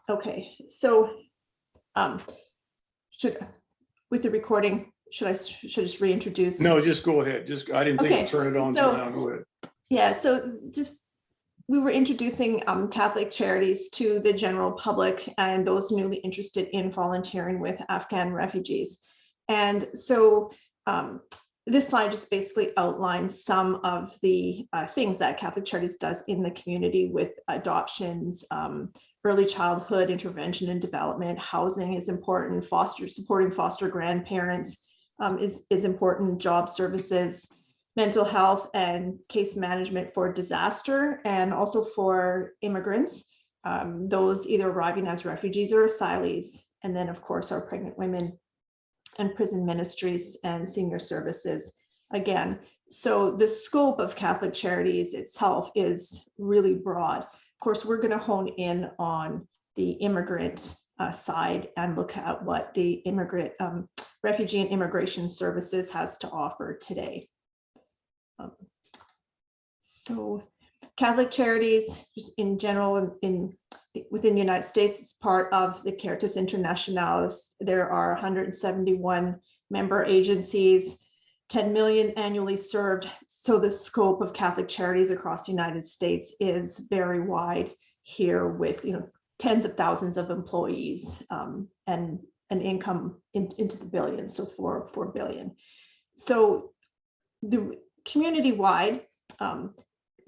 okay, so with the recording, should I just reintroduce? No, just go ahead. I didn't think Okay, to turn it on, so now go ahead. Yeah, so we were introducing Catholic Charities to the general public and those newly interested in volunteering with Afghan refugees. And so this slide just basically outlines some of the things that Catholic Charities does in the community with adoptions, early childhood intervention and development. Housing is important, supporting foster grandparents is important, job services, mental health and case management for disaster, and also for immigrants, those either arriving as refugees or asylees. And then of course, our pregnant women and prison ministries and senior services again. So the scope of Catholic Charities itself is really broad. Of course, we're going to hone in on the immigrant side and look at what the immigrant, refugee and immigration services has to offer today. So Catholic Charities, just in general, within the United States, it's part of the Charities Internationalis. There are 171 member agencies, 10 million annually served. So the scope of Catholic Charities across the United States is very wide here, with tens of thousands of employees and an income into the billions, so 4 billion. So the community-wide,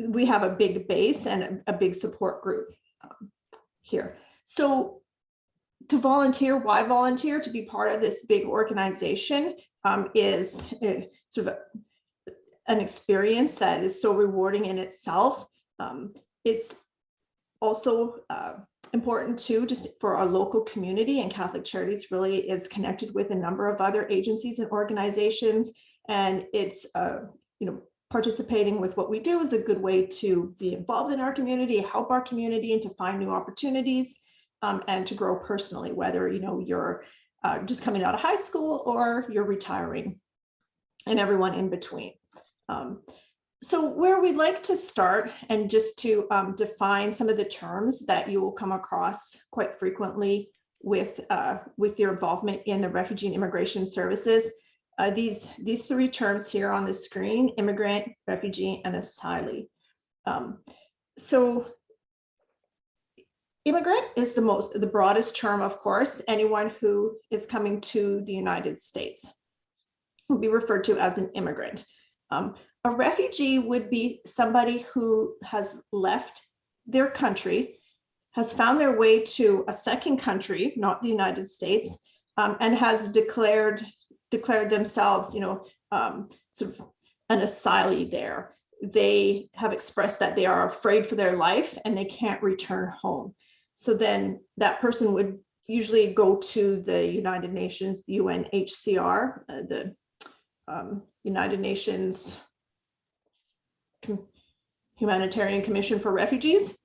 we have a big base and a big support group here. So to volunteer, why volunteer? To be part of this big organization is sort of an experience that is so rewarding in itself. It's also important too, just for our local community, and Catholic Charities really is connected with a number of other agencies and organizations, and it's participating with what we do is a good way to be involved in our community, help our community, and to find new opportunities and to grow personally, whether you're just coming out of high school or you're retiring, and everyone in between. So where we'd like to start, and just to define some of the terms that you will come across quite frequently with your involvement in the refugee and immigration services. These 3 terms here on the screen: immigrant, refugee, and asylee. So immigrant is the broadest term, of course. Anyone who is coming to the United States will be referred to as an immigrant. A refugee would be somebody who has left their country, has found their way to a second country, not the United States, and has declared themselves, sort of an asylee there. They have expressed that they are afraid for their life and they can't return home. So then that person would usually go to the United Nations, UNHCR, the United Nations Humanitarian Commission for Refugees,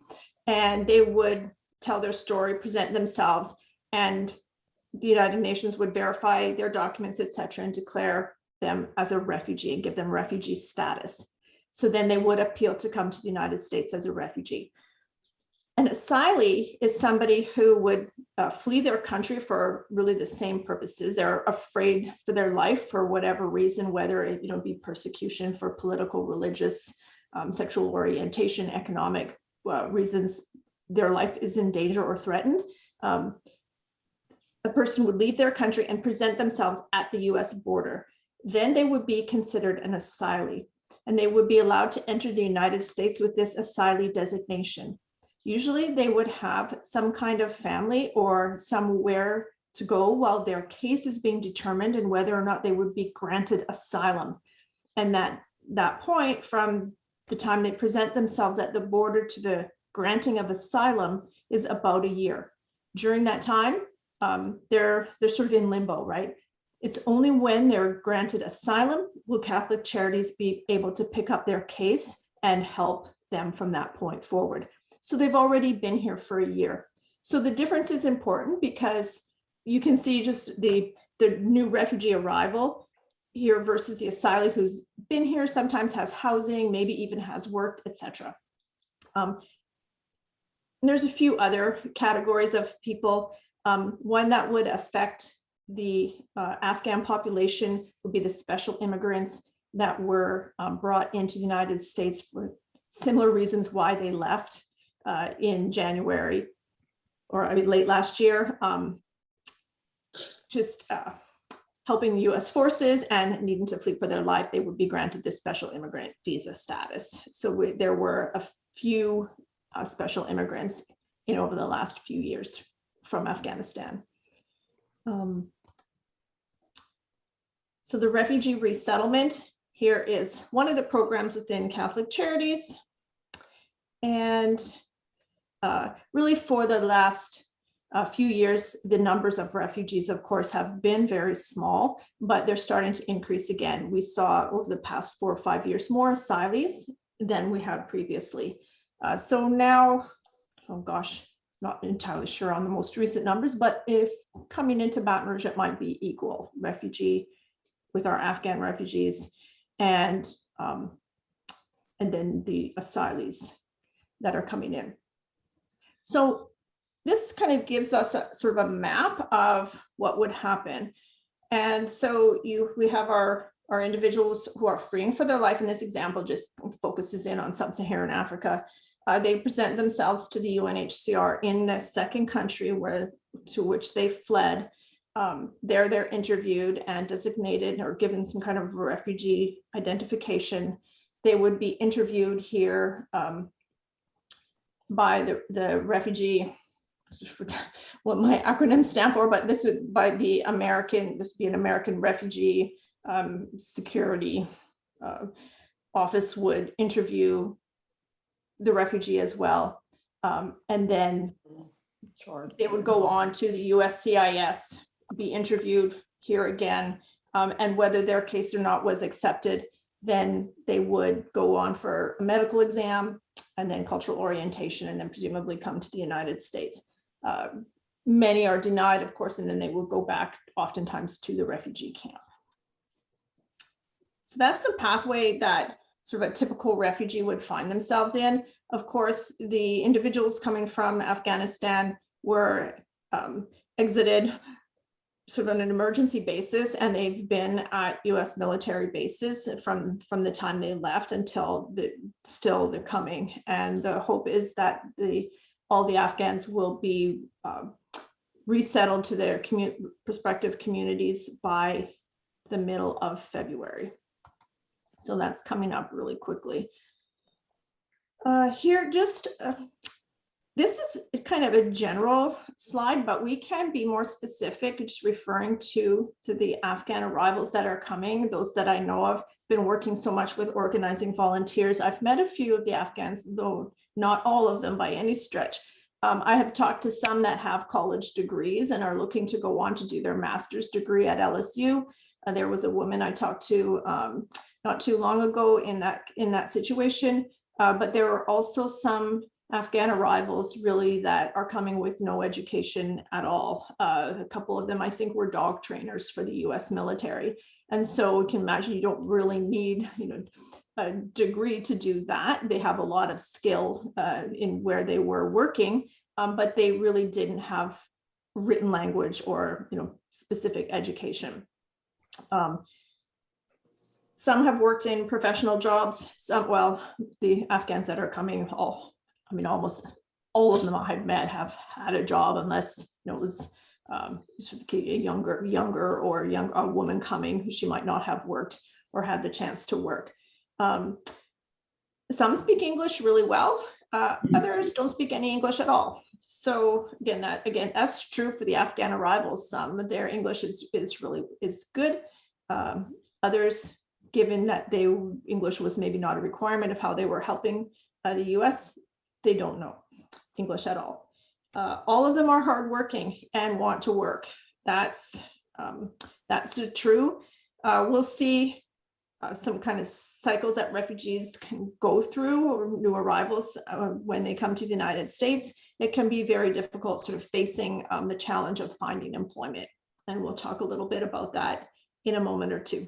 and they would tell their story, present themselves, and the United Nations would verify their documents, etc., and declare them as a refugee and give them refugee status. So then they would appeal to come to the United States as a refugee. An asylee is somebody who would flee their country for really the same purposes. They're afraid for their life for whatever reason, whether it be persecution for political, religious, sexual orientation, economic reasons. Their life is in danger or threatened. A person would leave their country and present themselves at the US border. Then they would be considered an asylee, and they would be allowed to enter the United States with this asylee designation. Usually they would have some kind of family or somewhere to go while their case is being determined and whether or not they would be granted asylum. And that point, from the time they present themselves at the border to the granting of asylum, is about a year. During that time, they're sort of in limbo, right? It's only when they're granted asylum will Catholic Charities be able to pick up their case and help them from that point forward. So they've already been here for a year. So the difference is important because you can see just the new refugee arrival here versus the asylee who's been here, sometimes has housing, maybe even has worked, etc. There's a few other categories of people. One that would affect the Afghan population would be the special immigrants that were brought into the United States for similar reasons why they left in January or late last year, just helping the US forces and needing to flee for their life. They would be granted this special immigrant visa status. So there were a few special immigrants over the last few years from Afghanistan. So the refugee resettlement here is one of the programs within Catholic Charities. And really for the last few years, the numbers of refugees, of course, have been very small, but they're starting to increase again. We saw over the past 4 or 5 years more asylees than we had previously. So now, oh gosh, not entirely sure on the most recent numbers, but if coming into Baton Rouge, it might be equal refugee with our Afghan refugees and then the asylees that are coming in. So this kind of gives us a sort of a map of what would happen. And so we have our individuals who are fleeing for their life. In this example, just focuses in on sub-Saharan Africa. They present themselves to the UNHCR in the second country to which they fled. They're interviewed and designated or given some kind of refugee identification. They would be interviewed here by the refugee, I forgot what my acronym stand for, but this would be an American refugee security office would interview the refugee as well. And then they would go on to the USCIS, be interviewed here again, and whether their case or not was accepted, then they would go on for a medical exam and then cultural orientation, and then presumably come to the United States. Many are denied, of course, and then they will go back oftentimes to the refugee camp. So that's the pathway that sort of a typical refugee would find themselves in. Of course, the individuals coming from Afghanistan were exited sort of on an emergency basis, and they've been at US military bases from the time they left until still they're coming. And the hope is that all the Afghans will be resettled to their prospective communities by the middle of February. So that's coming up really quickly. Here, this is kind of a general slide, but we can be more specific, just referring to the Afghan arrivals that are coming, those that I know of. Been working so much with organizing volunteers. I've met a few of the Afghans, though not all of them by any stretch. I have talked to some that have college degrees and are looking to go on to do their master's degree at LSU. There was a woman I talked to not too long ago in that situation, but there are also some Afghan arrivals really that are coming with no education at all. A couple of them, I think, were dog trainers for the US military. And so you can imagine you don't really need, a degree to do that. They have a lot of skill in where they were working, but they really didn't have written language or, specific education. Some have worked in professional jobs. The Afghans that are coming, almost all of them I've met have had a job, unless it was a younger or a woman coming, she might not have worked or had the chance to work. Some speak English really well. Others don't speak any English at all. So again, that's true for the Afghan arrivals. Some of their English is good. Others, given that English was maybe not a requirement of how they were helping the US, they don't know English at all. All of them are hardworking and want to work. That's true. We'll see some kind of cycles that refugees can go through, or new arrivals when they come to the United States. It can be very difficult, sort of facing the challenge of finding employment. And we'll talk a little bit about that in a moment or two.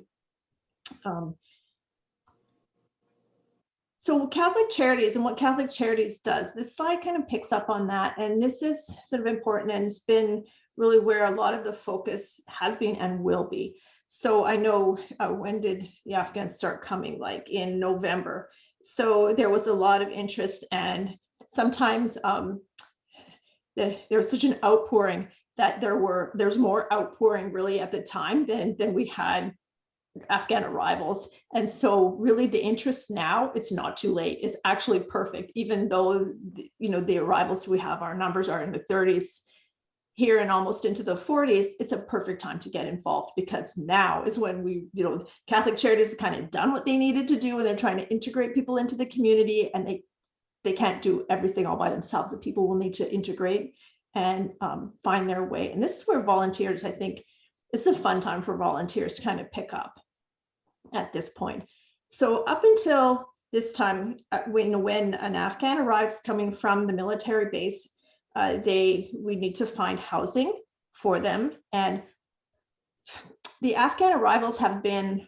So Catholic Charities and what Catholic Charities does, this slide kind of picks up on that. And this is sort of important, and it's been really where a lot of the focus has been and will be. So I know when did the Afghans start coming? Like in November. So there was a lot of interest, and sometimes there was such an outpouring that there's more outpouring really at the time than we had Afghan arrivals. And so really the interest now, it's not too late. It's actually perfect, even though, the arrivals we have, our numbers are in the 30s here and almost into the 40s. It's a perfect time to get involved, because now is when Catholic Charities have kind of done what they needed to do, and they're trying to integrate people into the community, and they can't do everything all by themselves. The people will need to integrate and find their way. And this is where volunteers, I think, it's a fun time for volunteers to kind of pick up at this point. So up until this time, when an Afghan arrives coming from the military base, we need to find housing for them. And the Afghan arrivals have been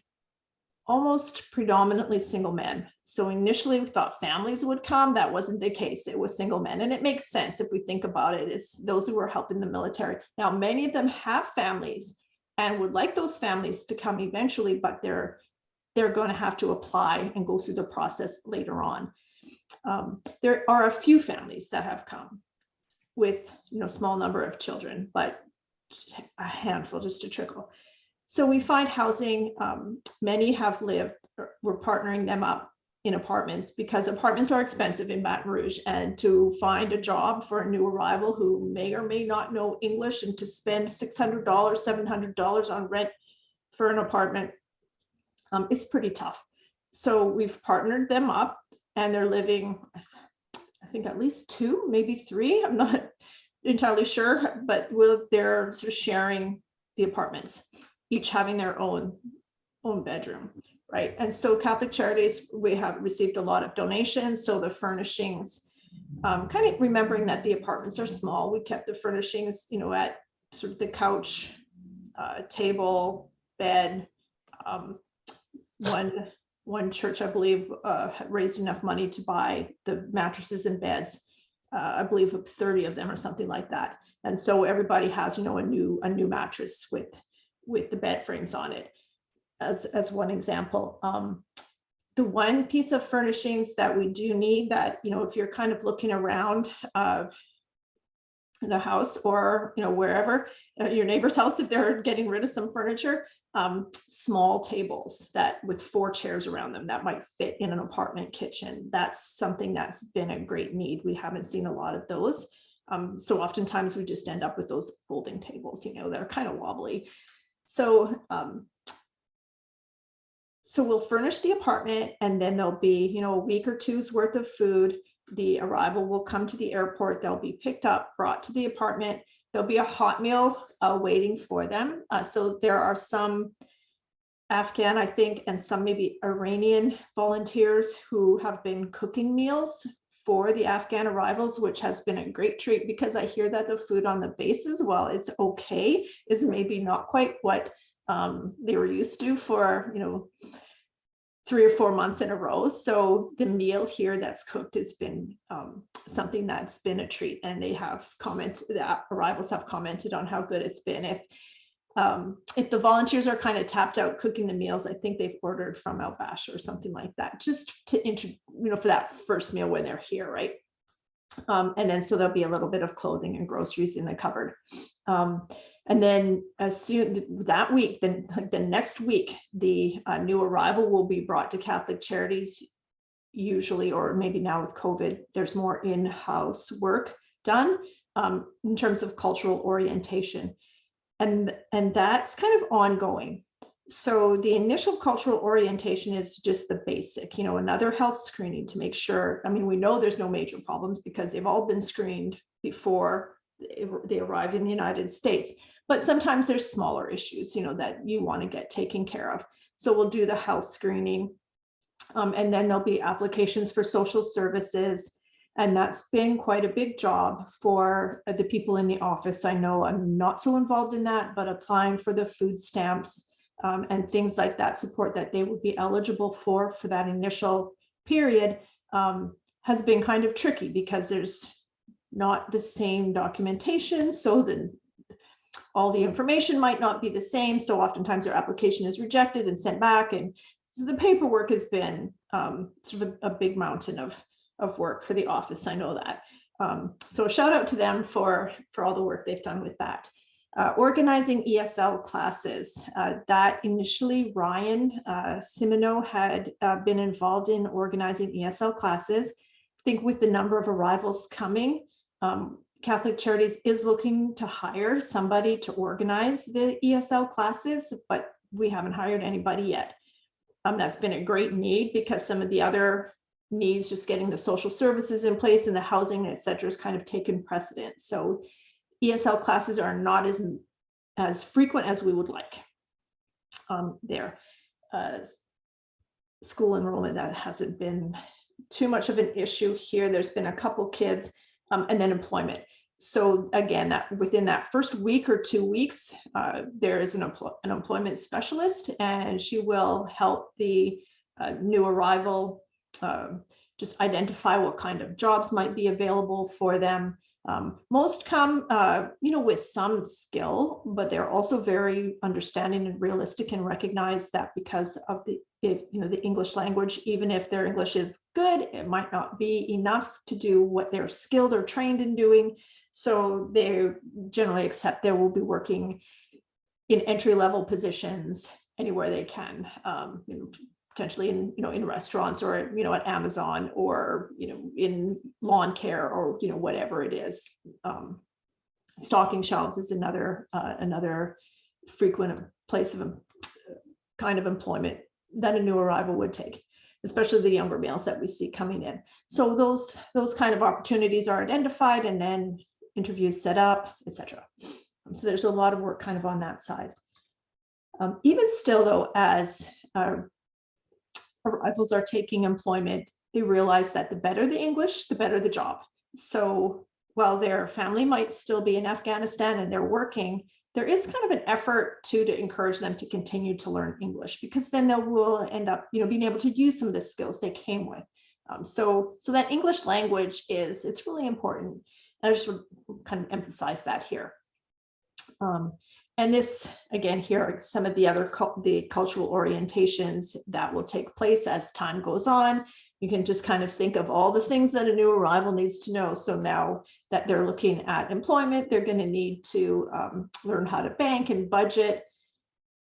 almost predominantly single men. So initially we thought families would come. That wasn't the case. It was single men. And it makes sense if we think about it. It's those who were helping the military. Now, many of them have families and would like those families to come eventually, but they're going to have to apply and go through the process later on. There are a few families that have come with small number of children, but a handful, just a trickle. So we find housing. Many have lived, we're partnering them up in apartments, because apartments are expensive in Baton Rouge, and to find a job for a new arrival who may or may not know English, and to spend $600, $700 on rent for an apartment is pretty tough. So we've partnered them up, and they're living, I think at least 2, maybe 3. I'm not entirely sure, but they're sort of sharing the apartments, each having their own bedroom, right? And so Catholic Charities, we have received a lot of donations. So the furnishings, kind of remembering that the apartments are small, we kept the furnishings, at sort of the couch, table, bed. One church, I believe, had raised enough money to buy the mattresses and beds. I believe 30 of them or something like that. And so everybody has, a new mattress with the bed frames on it, as one example. The one piece of furnishings that we do need, that if you're kind of looking around the house, or wherever, your neighbor's house, if they're getting rid of some furniture, small tables that with 4 chairs around them that might fit in an apartment kitchen. That's something that's been a great need. We haven't seen a lot of those. So oftentimes we just end up with those folding tables, that are kind of wobbly. So we'll furnish the apartment, and then there'll be, a week or 2's worth of food. The arrival will come to the airport. They'll be picked up, brought to the apartment. There'll be a hot meal waiting for them. So there are some Afghan, I think, and some maybe Iranian volunteers who have been cooking meals for the Afghan arrivals, which has been a great treat, because I hear that the food on the bases, while it's okay, is maybe not quite what they were used to for 3 or 4 months in a row. So the meal here that's cooked has been something that's been a treat, and they have commented, the arrivals have commented on how good it's been. If the volunteers are kind of tapped out cooking the meals, I think they've ordered from Al Bash or something like that, just to for that first meal when they're here, right? And then so there'll be a little bit of clothing and groceries in the cupboard. And then as soon that week, then the next week, the new arrival will be brought to Catholic Charities, usually, or maybe now with COVID, there's more in-house work done in terms of cultural orientation. And that's kind of ongoing. So the initial cultural orientation is just the basic, another health screening to make sure. I mean, we know there's no major problems because they've all been screened before they arrive in the United States. But sometimes there's smaller issues, that you want to get taken care of. So we'll do the health screening. And then there'll be applications for social services. And that's been quite a big job for the people in the office. I know I'm not so involved in that, but applying for the food stamps and things like that, support that they would be eligible for that initial period has been kind of tricky because there's not the same documentation. So then all the information might not be the same. So oftentimes their application is rejected and sent back. And so the paperwork has been sort of a big mountain of work for the office. I know that. So a shout out to them for all the work they've done with that. Organizing ESL classes. That initially Ryan Simino had been involved in organizing ESL classes. I think with the number of arrivals coming, Catholic Charities is looking to hire somebody to organize the ESL classes, but we haven't hired anybody yet. That's been a great need because some of the other needs, just getting the social services in place and the housing, et cetera, has kind of taken precedence. So ESL classes are not as frequent as we would like there. School enrollment, that hasn't been too much of an issue here. There's been a couple kids and then employment. So again, that within that first week or 2 weeks, there is an employment specialist, and she will help the new arrival just identify what kind of jobs might be available for them. Most come, with some skill, but they're also very understanding and realistic and recognize that because of the English language, even if their English is good, it might not be enough to do what they're skilled or trained in doing. So they generally accept they will be working in entry-level positions anywhere they can, potentially in restaurants or at Amazon or in lawn care or whatever it is. Stocking shelves is another frequent place of kind of employment that a new arrival would take, especially the younger males that we see coming in. So those kind of opportunities are identified, and then interviews set up, etc. So there's a lot of work kind of on that side. Even still, though, as arrivals are taking employment, they realize that the better the English, the better the job. So while their family might still be in Afghanistan and they're working, there is kind of an effort to encourage them to continue to learn English, because then they will end up, being able to use some of the skills they came with. So that English language it's really important. And I just would kind of emphasize that here. And this, again, here are some of the other the cultural orientations that will take place as time goes on. You can just kind of think of all the things that a new arrival needs to know. So now that they're looking at employment, they're going to need to learn how to bank and budget.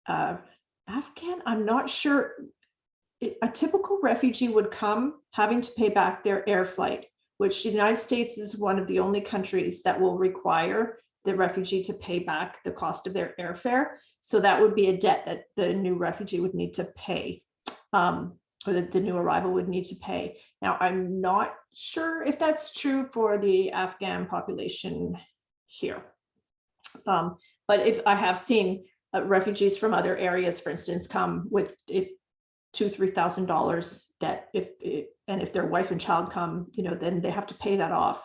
Afghan, I'm not sure. A typical refugee would come having to pay back their air flight, which the United States is one of the only countries that will require the refugee to pay back the cost of their airfare. So that would be a debt that the new refugee would need to pay, or that the new arrival would need to pay. Now, I'm not sure if that's true for the Afghan population here. But if I have seen refugees from other areas, for instance, come with $2,000-3,000 debt, and if their wife and child come, then they have to pay that off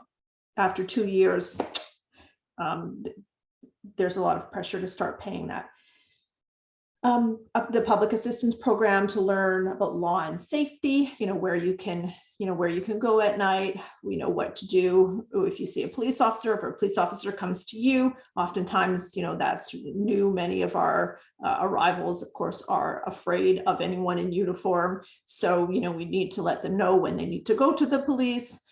after 2 years. There's a lot of pressure to start paying that. The public assistance program to learn about law and safety, where you can go at night, what to do if you see a police officer, if a police officer comes to you. Oftentimes, that's new. Many of our arrivals, of course, are afraid of anyone in uniform. So, we need to let them know when they need to go to the police.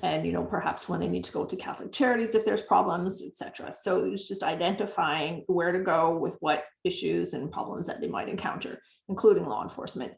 And perhaps when they need to go to Catholic Charities if there's problems, etc. So it's just identifying where to go with what issues and problems that they might encounter, including law enforcement.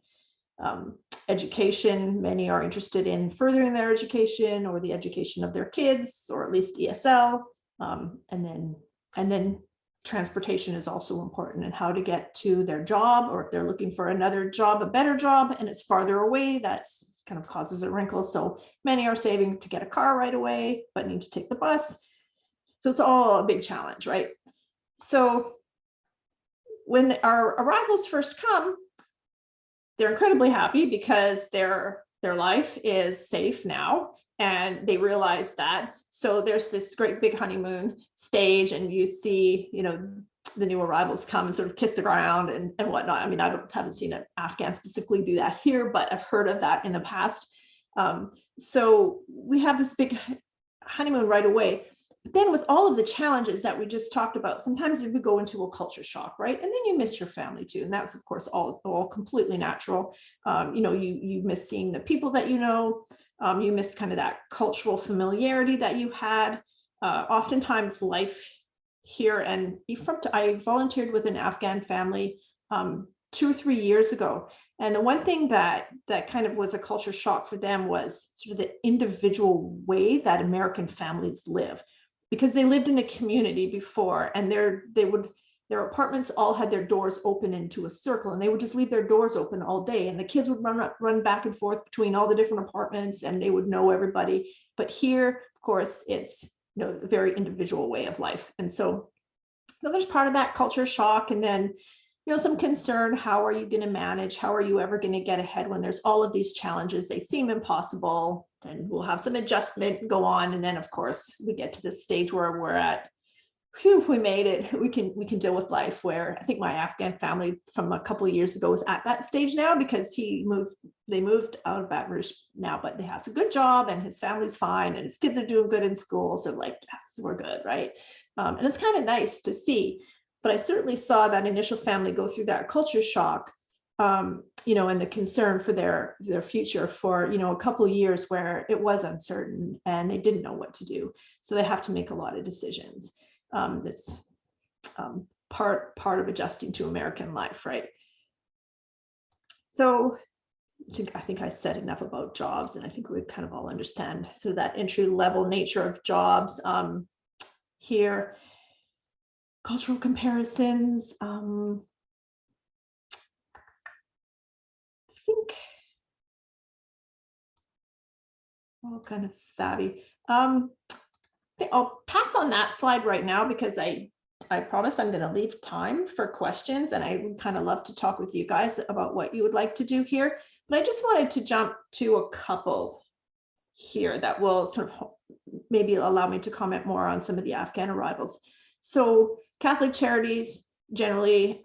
Education, many are interested in furthering their education or the education of their kids, or at least ESL. And then transportation is also important, and how to get to their job, or if they're looking for another job, a better job, and it's farther away, that's kind of causes a wrinkle. So many are saving to get a car right away, but need to take the bus. So it's all a big challenge, right? So when our arrivals first come, they're incredibly happy because their life is safe now, and they realize that. So there's this great big honeymoon stage, and you see, the new arrivals come and sort of kiss the ground and whatnot. I mean, haven't seen an Afghan specifically do that here, but I've heard of that in the past. So we have this big honeymoon right away. But then with all of the challenges that we just talked about, sometimes we go into a culture shock, right? And then you miss your family too. And that's, of course, all completely natural. You miss seeing the people that you miss kind of that cultural familiarity that you had. Oftentimes life here, and I volunteered with an Afghan family 2 or 3 years ago. And the one thing that kind of was a culture shock for them was sort of the individual way that American families live, because they lived in a community before, and their apartments all had their doors open into a circle, and they would just leave their doors open all day, and the kids would run back and forth between all the different apartments, and they would know everybody. But here, of course, it's a very individual way of life. And so there's part of that culture shock, and then some concern. How are you going to manage? How are you ever going to get ahead when there's all of these challenges? They seem impossible, and we'll have some adjustment go on. And then, of course, we get to this stage where we're at, phew, we made it. We can deal with life. Where I think my Afghan family from a couple of years ago is at that stage now, because they moved out of Baton Rouge now, but he has a good job and his family's fine and his kids are doing good in school. So like, yes, we're good, right? And it's kind of nice to see. But I certainly saw that initial family go through that culture shock, and the concern for their future for, a couple of years where it was uncertain and they didn't know what to do. So they have to make a lot of decisions. It's part of adjusting to American life, right? So I think I said enough about jobs, and I think we kind of all understand so that entry level nature of jobs here. Cultural comparisons. I think all kind of savvy. I think I'll pass on that slide right now, because I promise I'm going to leave time for questions, and I would kind of love to talk with you guys about what you would like to do here. But I just wanted to jump to a couple here that will sort of maybe allow me to comment more on some of the Afghan arrivals. So Catholic Charities, generally,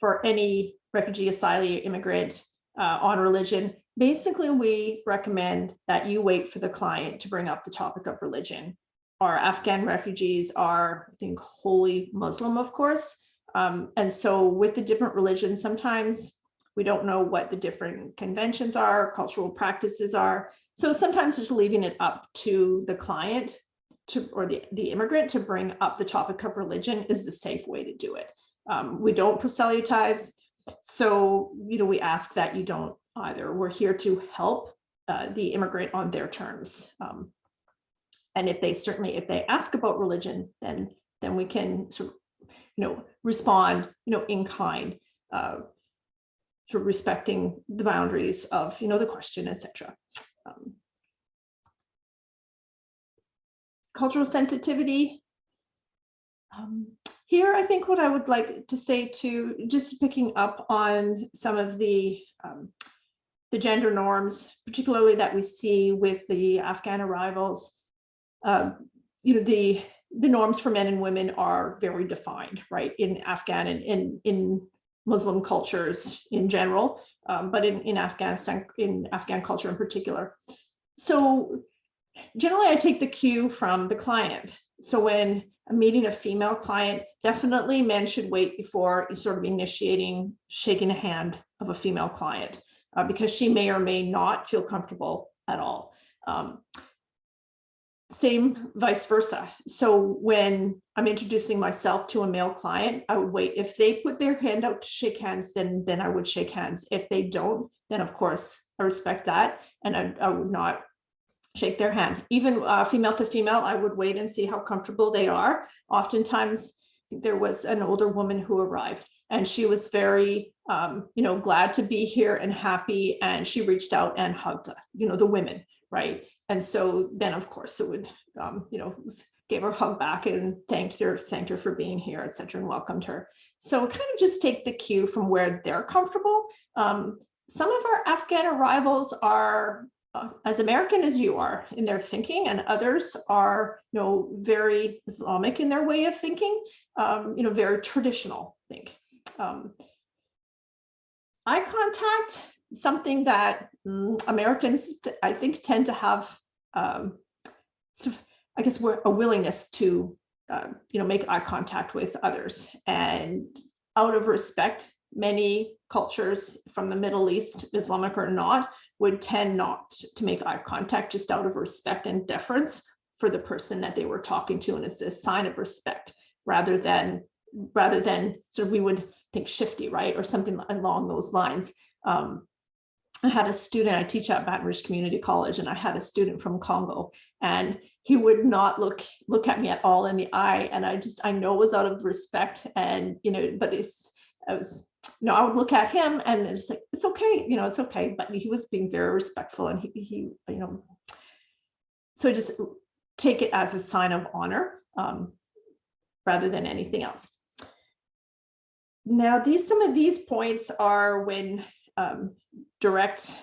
for any refugee, asylee, immigrant on religion, basically we recommend that you wait for the client to bring up the topic of religion. Our Afghan refugees are, I think, wholly Muslim, of course. And so with the different religions, sometimes we don't know what the different conventions are, cultural practices are. So sometimes just leaving it up to the client or the immigrant to bring up the topic of religion is the safe way to do it. We don't proselytize. So, we ask that you don't either. We're here to help the immigrant on their terms. And if they ask about religion, then we can sort of, respond, in kind, sort of respecting the boundaries of, the question, etc. Cultural sensitivity. Here, I think what I would like to say to, just picking up on some of the gender norms, particularly that we see with the Afghan arrivals. The norms for men and women are very defined, right, in Afghan and in Muslim cultures in general, but in Afghanistan, in Afghan culture in particular. So generally, I take the cue from the client. So when I'm meeting a female client, definitely men should wait before sort of shaking a hand of a female client, because she may or may not feel comfortable at all. Same vice versa. So when I'm introducing myself to a male client, I would wait. If they put their hand out to shake hands, then I would shake hands. If they don't, then of course I respect that, and I would not shake their hand. Even female to female, I would wait and see how comfortable they are. Oftentimes, there was an older woman who arrived, and she was very, glad to be here and happy, and she reached out and hugged, the women, right? And so then, of course, it would, gave her a hug back and thanked her for being here, et cetera, and welcomed her. So kind of just take the cue from where they're comfortable. Some of our Afghan arrivals are as American as you are in their thinking, and others are, very Islamic in their way of thinking, very traditional think. Eye contact, something that Americans, I think, tend to have, sort of, I guess, we're a willingness to, make eye contact with others. And out of respect, many cultures from the Middle East, Islamic or not, would tend not to make eye contact just out of respect and deference for the person that they were talking to. And it's a sign of respect rather than sort of, we would think shifty, right? Or something along those lines. I had a student, I teach at Baton Rouge Community College, and I had a student from Congo, and he would not look at me at all in the eye. And I know it was out of respect, and, but I would look at him and it's like, it's okay, it's okay. But he was being very respectful, and he so just take it as a sign of honor, rather than anything else. Now, some of these points are when direct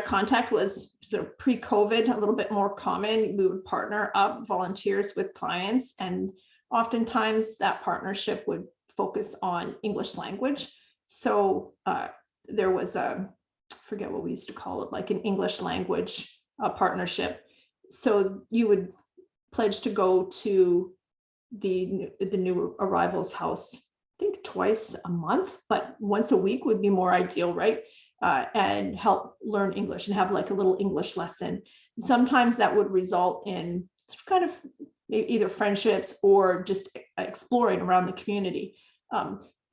contact was sort of pre-COVID, a little bit more common. We would partner up volunteers with clients, and oftentimes that partnership would focus on English language. So there was I forget what we used to call it, like an English language partnership. So you would pledge to go to the new arrivals house, I think twice a month, but once a week would be more ideal, right? And help learn English and have like a little English lesson. Sometimes that would result in kind of either friendships or just exploring around the community.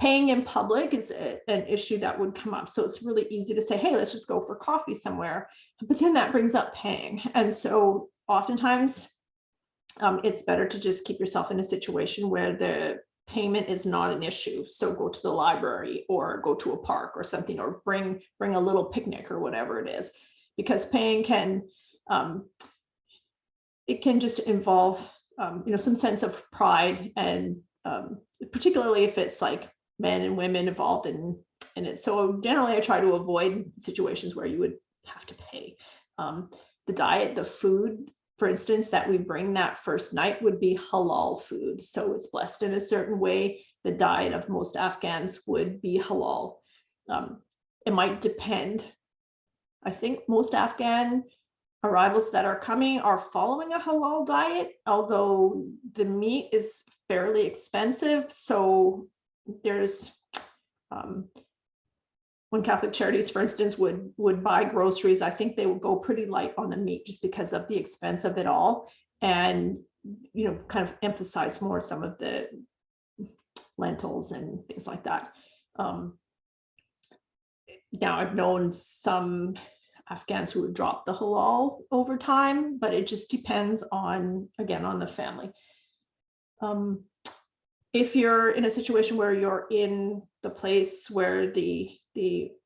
Paying in public is an issue that would come up. So it's really easy to say, hey, let's just go for coffee somewhere. But then that brings up paying. And so oftentimes it's better to just keep yourself in a situation where the payment is not an issue. So go to the library or go to a park or something, or bring a little picnic or whatever it is, because paying can it can just involve some sense of pride, and particularly if it's like men and women involved in it. So generally I try to avoid situations where you would have to pay. The diet, the food, for instance, that we bring that first night would be halal food. So it's blessed in a certain way. The diet of most Afghans would be halal. It might depend. I think most Afghan arrivals that are coming are following a halal diet, although the meat is fairly expensive. So there's when Catholic Charities, for instance, would buy groceries, I think they would go pretty light on the meat just because of the expense of it all, and kind of emphasize more some of the lentils and things like that. Now I've known some Afghans who would drop the halal over time, but it just depends on, again, on the family. If you're in a situation where you're in the place where the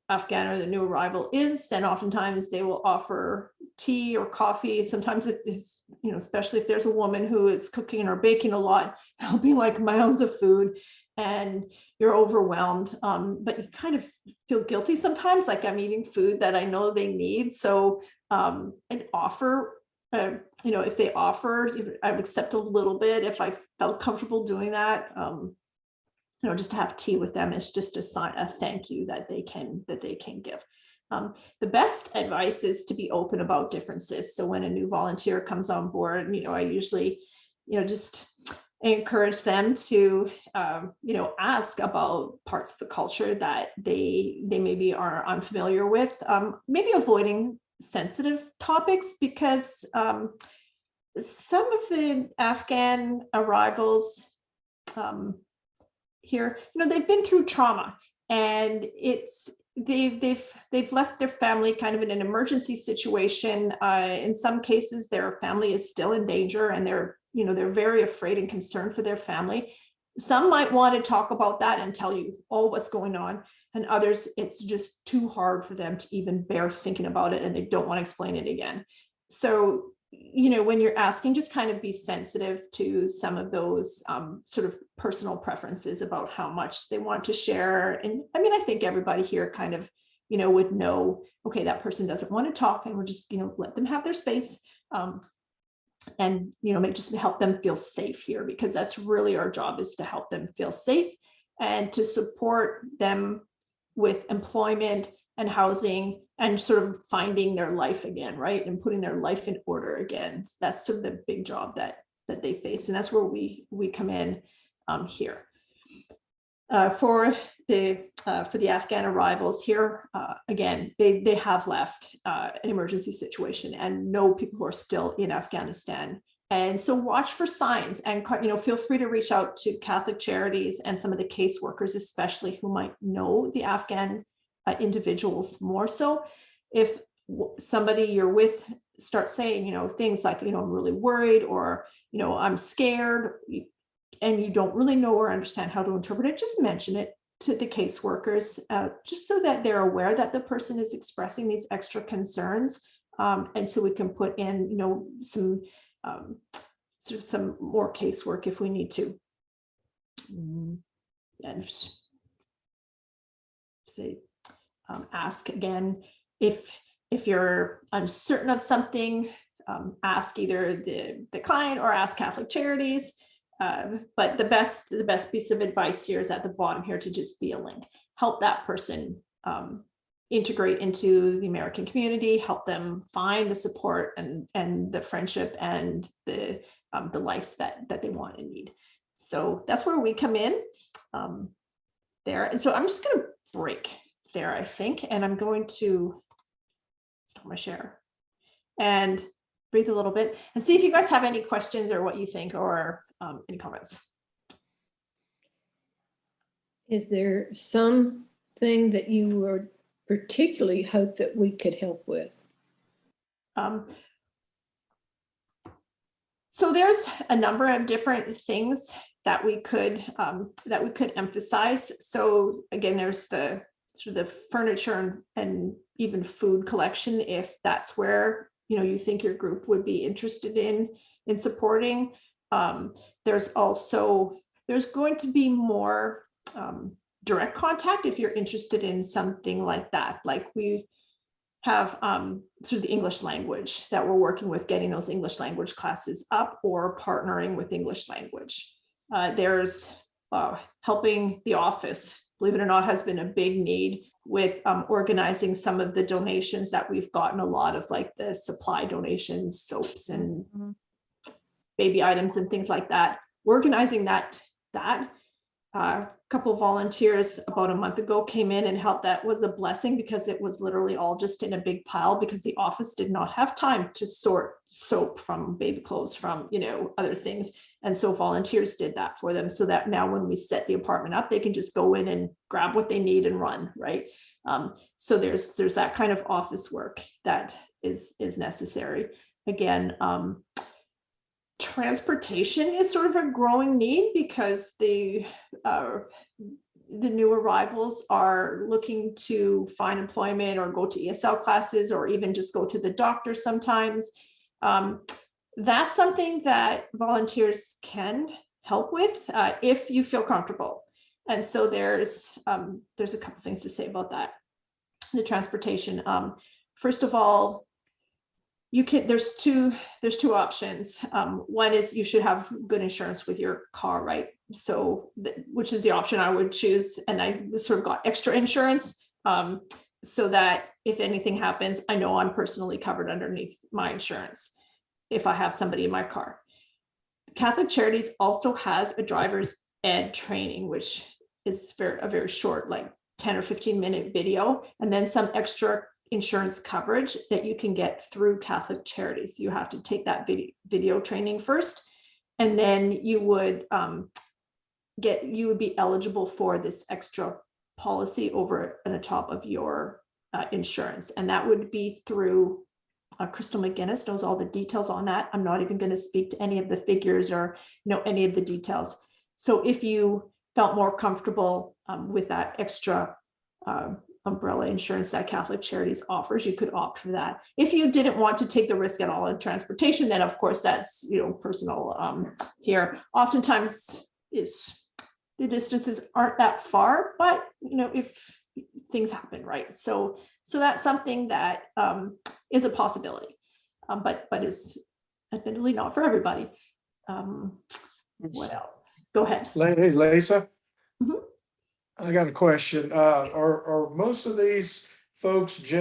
Afghan or the new arrival is, then oftentimes they will offer tea or coffee. Sometimes it is, especially if there's a woman who is cooking or baking a lot, there'll be like mounds of food and you're overwhelmed. But you kind of feel guilty sometimes, like I'm eating food that I know they need. So I'd offer, if they offer, I would accept a little bit if I felt comfortable doing that. Just to have tea with them is just a sign, a thank you that they can give. The best advice is to be open about differences. So when a new volunteer comes on board, I usually, just encourage them to, ask about parts of the culture that they maybe are unfamiliar with, maybe avoiding sensitive topics, because some of the Afghan arrivals here, they've been through trauma, and they've left their family kind of in an emergency situation. In some cases, their family is still in danger, and they're very afraid and concerned for their family. Some might want to talk about that and tell you all what's going on, and others, it's just too hard for them to even bear thinking about it, and they don't want to explain it again. So when you're asking, just kind of be sensitive to some of those sort of personal preferences about how much they want to share. And I mean, I think everybody here kind of, would know, okay, that person doesn't want to talk, and we're just, let them have their space. And, just help them feel safe here, because that's really our job, is to help them feel safe and to support them with employment and housing and sort of finding their life again, right? And putting their life in order again. So that's sort of the big job that they face. And that's where we come in here. For the Afghan arrivals here, again, they have left an emergency situation and know people who are still in Afghanistan. And so watch for signs, and feel free to reach out to Catholic Charities and some of the caseworkers, especially, who might know the Afghan individuals more so. If somebody you're with starts saying, things like, I'm really worried, or, I'm scared, and you don't really know or understand how to interpret it, just mention it to the caseworkers, just so that they're aware that the person is expressing these extra concerns. And so we can put in, some sort of some more casework if we need to. And say, ask again, if you're uncertain of something, ask either the client or ask Catholic Charities. But the best piece of advice here is at the bottom here, to just be a link. Help that person integrate into the American community, help them find the support and the friendship and the life that they want and need. So that's where we come in there. And so I'm just going to break there, I think, and I'm going to stop my share and breathe a little bit and see if you guys have any questions or what you think, or any comments. Is there something that you would particularly hope that we could help with? So there's a number of different things that we could emphasize. So again, there's the sort of the furniture and even food collection, if that's where you think your group would be interested in supporting. There's going to be more direct contact if you're interested in something like that. Like we have sort of the English language that we're working with, getting those English language classes up, or partnering with English language. There's helping the office, believe it or not, has been a big need with organizing some of the donations that we've gotten, a lot of like the supply donations, soaps and baby items and things like that. Organizing that a couple of volunteers about a month ago came in and helped. That was a blessing, because it was literally all just in a big pile, because the office did not have time to sort soap from baby clothes from other things. And so volunteers did that for them, so that now when we set the apartment up, they can just go in and grab what they need and run, right? So there's that kind of office work that is necessary. Again, transportation is sort of a growing need, because the new arrivals are looking to find employment or go to ESL classes, or even just go to the doctor sometimes. That's something that volunteers can help with if you feel comfortable. And so there's a couple things to say about that. The transportation. First of all, there's two options. One is you should have good insurance with your car, right? So which is the option I would choose. And I sort of got extra insurance so that if anything happens, I know I'm personally covered underneath my insurance if I have somebody in my car. Catholic Charities also has a driver's ed training, which is a very short, like 10 or 15-minute video, and then some extra insurance coverage that you can get through Catholic Charities. You have to take that video training first, and then you would be eligible for this extra policy over and on top of your insurance, and that would be through Crystal McGinnis knows all the details on that. I'm not even going to speak to any of the figures or any of the details. So if you felt more comfortable with that extra umbrella insurance that Catholic Charities offers, you could opt for that. If you didn't want to take the risk at all in transportation, then of course that's personal here. Oftentimes the distances aren't that far, but if things happen, right? So that's something that is a possibility, but is admittedly not for everybody. What else? Go ahead. Hey, Lisa. Mhm. I got a question. Are most of these folks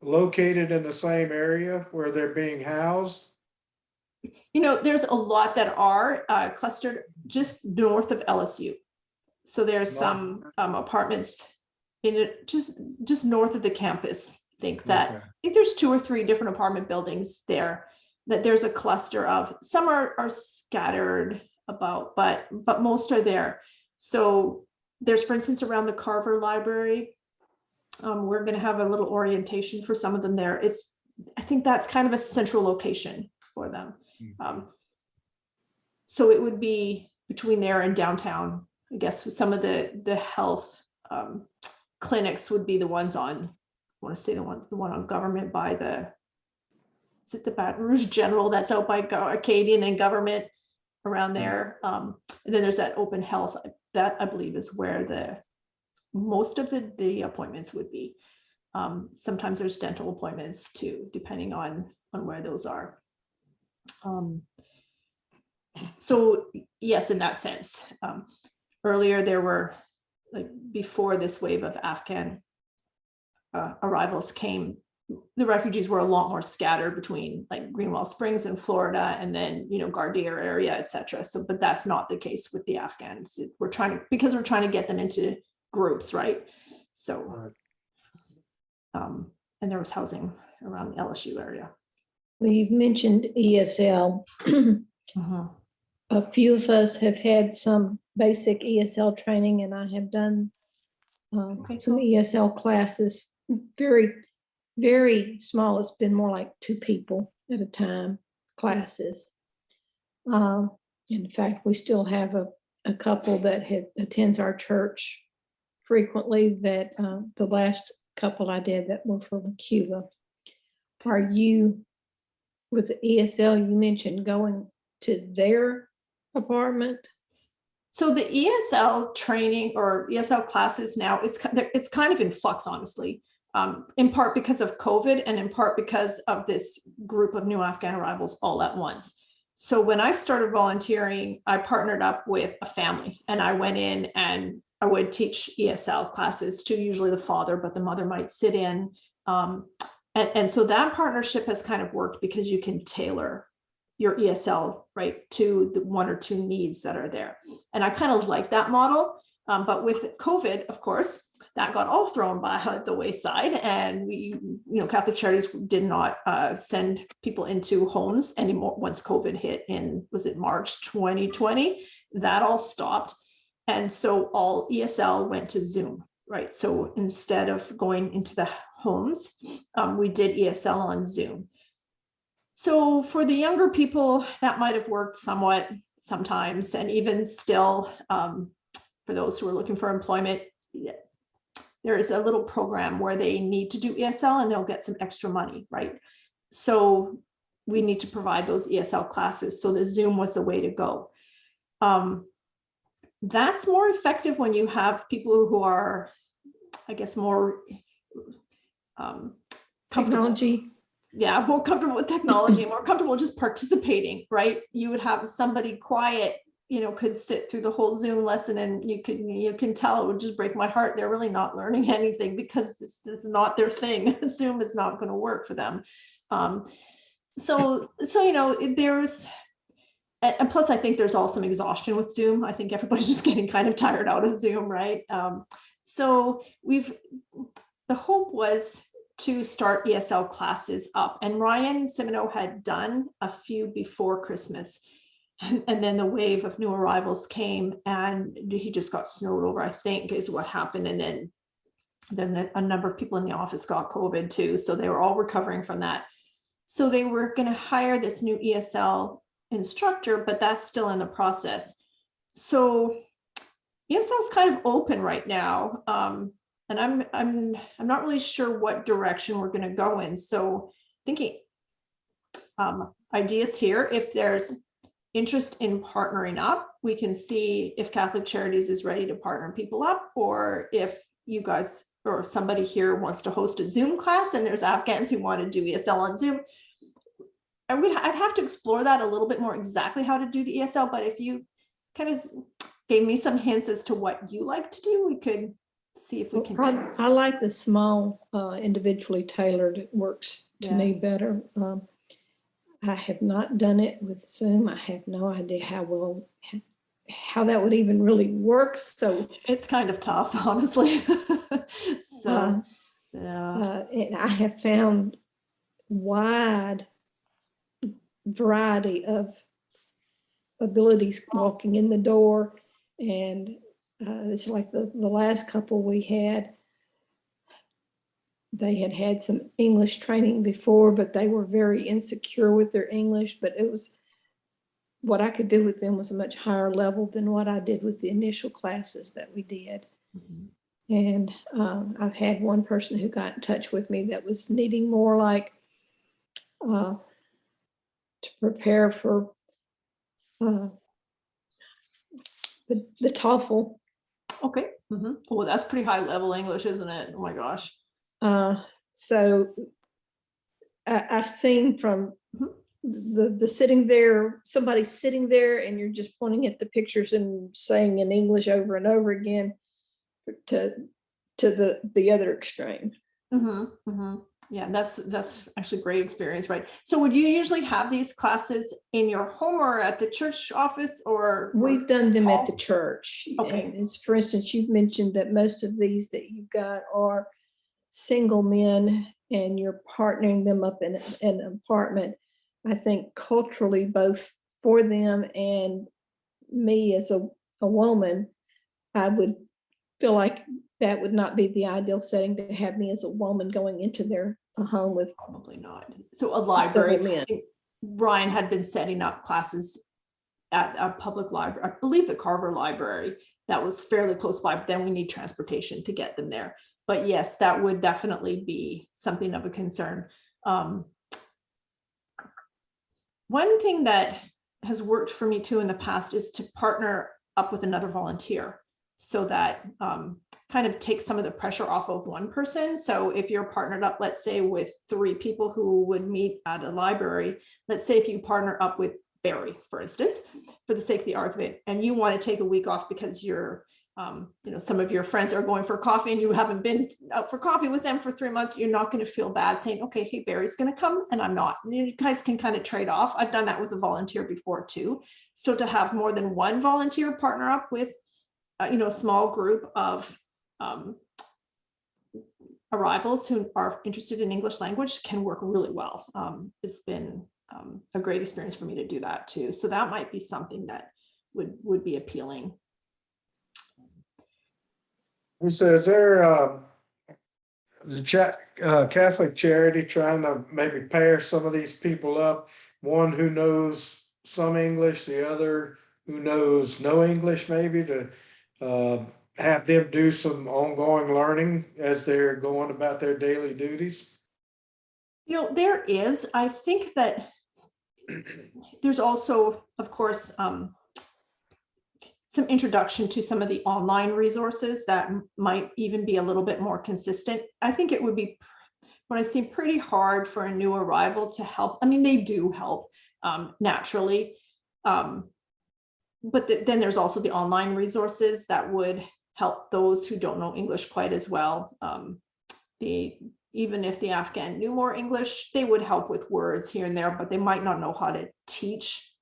located in the same area where they're being housed? There's a lot that are clustered just north of LSU. So there's some apartments in it, just north of the campus. I think there's 2 or 3 different apartment buildings there that there's a cluster of. Some are scattered about, but most are there. So there's, for instance, around the Carver Library, we're going to have a little orientation for some of them there. I think that's kind of a central location for them. So it would be between there and downtown. I guess some of the health clinics would be the ones on, I want to say the one on Government by is it the Baton Rouge General that's out by Acadian and Government around there. And then there's that open health that I believe is where most of the appointments would be. Sometimes there's dental appointments too, depending on where those are. So yes, in that sense. Earlier there were, like before this wave of Afghan arrivals came, the refugees were a lot more scattered between like Greenwell Springs in Florida and then, Gardere area, etc. So, but that's not the case with the Afghans. We're trying to get them into groups, right? So, and there was housing around the LSU area. Well, you've mentioned ESL. A few of us have had some basic ESL training, and I have done some ESL classes. Very, very small. It's been more like 2 people at a time classes. In fact, we still have a couple that attends our church frequently. That the last couple I did that were from Cuba. Are you with the ESL? You mentioned going to their apartment. So the ESL training or ESL classes now, it's kind of in flux, honestly, in part because of COVID and in part because of this group of new Afghan arrivals all at once. So when I started volunteering, I partnered up with a family and I went in and I would teach ESL classes to usually the father, but the mother might sit in. And so that partnership has kind of worked because you can tailor your ESL right to the 1 or 2 needs that are there. And I kind of like that model. But with COVID, of course, that got all thrown by the wayside. And we, Catholic Charities did not send people into homes anymore once COVID hit was it March 2020? That all stopped. And so all ESL went to Zoom, right? So instead of going into the homes, we did ESL on Zoom. So for the younger people, that might have worked somewhat sometimes, and even still, for those who are looking for employment, there is a little program where they need to do ESL and they'll get some extra money, right? So we need to provide those ESL classes. So the Zoom was the way to go. That's more effective when you have people who are, I guess, more Technology. Yeah, more comfortable with technology, more comfortable just participating, right? You would have somebody quiet, could sit through the whole Zoom lesson and you can tell it would just break my heart. They're really not learning anything because this is not their thing. Zoom is not going to work for them. So there's, and plus I think there's also some exhaustion with Zoom. I think everybody's just getting kind of tired out of Zoom, right? So the hope was to start ESL classes up, and Ryan Simino had done a few before Christmas, and then the wave of new arrivals came and he just got snowed over, I think is what happened. And then a number of people in the office got COVID too, so they were all recovering from that. So they were going to hire this new ESL instructor, but that's still in the process. So ESL is kind of open right now. And I'm not really sure what direction we're going to go in. So thinking ideas here, if there's interest in partnering up, we can see if Catholic Charities is ready to partner people up, or if you guys or somebody here wants to host a Zoom class and there's Afghans who want to do ESL on Zoom, I'd have to explore that a little bit more, exactly how to do the ESL. But if you kind of gave me some hints as to what you like to do, we could see if we can. I like the small, individually tailored. It works to me better. I have not done it with Zoom. I have no idea how that would even really work. So it's kind of tough, honestly. So and I have found wide variety of abilities walking in the door, and it's like the last couple we had, they had some English training before, but they were very insecure with their English. But it was, what I could do with them was a much higher level than what I did with the initial classes that we did. And I've had one person who got in touch with me that was needing more like to prepare for the TOEFL. Okay. Well, that's pretty high level English, isn't it? Oh my gosh. So I've seen from the sitting there, somebody sitting there and you're just pointing at the pictures and saying in English over and over again, to the other extreme. Yeah, that's actually a great experience, right? So would you usually have these classes in your home or at the church office, or? We've done them at the church. Okay. And for instance, you've mentioned that most of these that you've got are single men and you're partnering them up in an apartment. I think culturally, both for them and me as a woman, I would feel like that would not be the ideal setting to have me as a woman going into their home with. Probably not. So a library. Men. Ryan had been setting up classes at a public library, I believe the Carver Library, that was fairly close by, but then we need transportation to get them there. But yes, that would definitely be something of a concern. One thing that has worked for me too in the past is to partner up with another volunteer, so that kind of takes some of the pressure off of one person. So if you're partnered up, let's say with 3 people who would meet at a library, let's say if you partner up with Barry, for instance, for the sake of the argument, and you want to take a week off because you're, some of your friends are going for coffee and you haven't been out for coffee with them for 3 months, you're not going to feel bad saying, okay, hey, Barry's going to come and I'm not. And you guys can kind of trade off. I've done that with a volunteer before too. So to have more than one volunteer partner up with, a small group of arrivals who are interested in English language can work really well. It's been a great experience for me to do that too. So that might be something that would be appealing. So is there the Catholic Charity trying to maybe pair some of these people up? One who knows some English, the other who knows no English, maybe, to have them do some ongoing learning as they're going about their daily duties? There is. I think that there's also, of course, some introduction to some of the online resources that might even be a little bit more consistent. I think it would be, what I see, pretty hard for a new arrival to help. I mean, they do help naturally, but then there's also the online resources that would help those who don't know English quite as well. Even if the Afghan knew more English, they would help with words here and there, but they might not know how to teach,